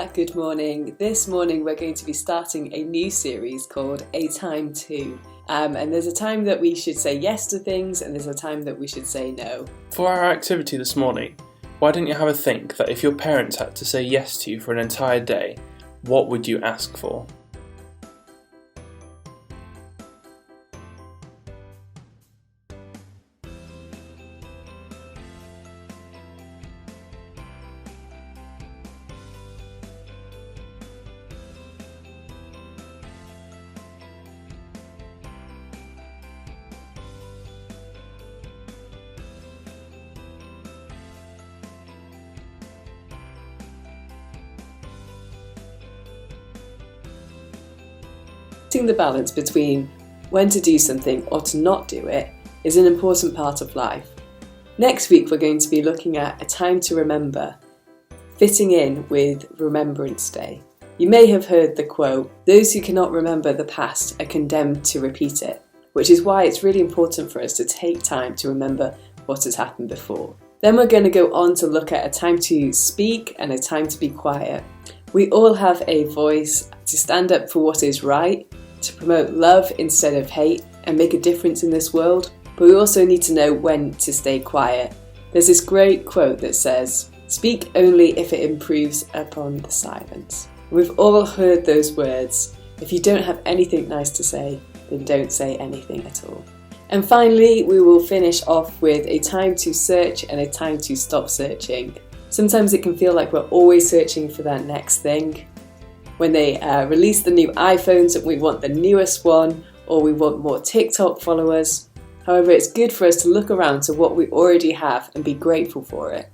back, good morning. This morning we're going to be starting a new series called A Time To. And there's a time that we should say yes to things and there's a time that we should say no. For our activity this morning, why didn't you have a think that if your parents had to say yes to you for an entire day, what would you ask for? The balance between when to do something or to not do it is an important part of life. Next week we're going to be looking at a time to remember, fitting in with Remembrance Day. You may have heard the quote, "Those who cannot remember the past are condemned to repeat it," which is why it's really important for us to take time to remember what has happened before. Then we're going to go on to look at a time to speak and a time to be quiet. We all have a voice to stand up for what is right, to promote love instead of hate and make a difference in this world, but we also need to know when to stay quiet. There's this great quote that says, "Speak only if it improves upon the silence." We've all heard those words. If you don't have anything nice to say, then don't say anything at all. And finally, we will finish off with a time to search and a time to stop searching. Sometimes it can feel like we're always searching for that next thing. When they release the new iPhones, we want the newest one, or we want more TikTok followers. However, it's good for us to look around to what we already have and be grateful for it.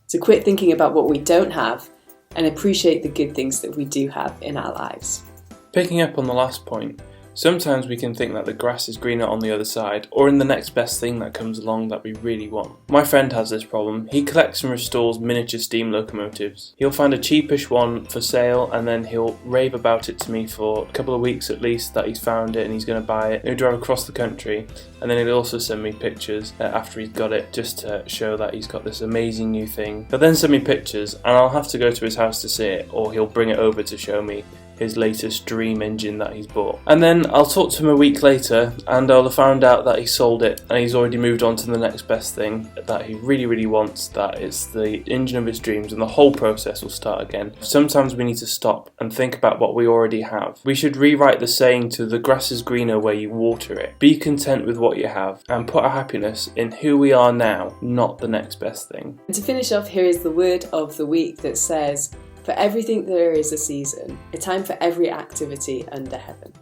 To quit thinking about what we don't have and appreciate the good things that we do have in our lives. Picking up on the last point, sometimes we can think that the grass is greener on the other side or in the next best thing that comes along that we really want. My friend has this problem. He collects and restores miniature steam locomotives. He'll find a cheapish one for sale and then he'll rave about it to me for a couple of weeks at least that he's found it and he's going to buy it. He'll drive across the country and then he'll also send me pictures after he's got it just to show that he's got this amazing new thing. He'll then send me pictures and I'll have to go to his house to see it, or he'll bring it over to show me his latest dream engine that he's bought. And then I'll talk to him a week later and I'll have found out that he sold it and he's already moved on to the next best thing that he really wants, that it's the engine of his dreams, and the whole process will start again. Sometimes we need to stop and think about what we already have. We should rewrite the saying to "the grass is greener where you water it." Be content with what you have and put our happiness in who we are now, not the next best thing. And to finish off, here is the word of the week that says, "For everything there is a season, a time for every activity under heaven."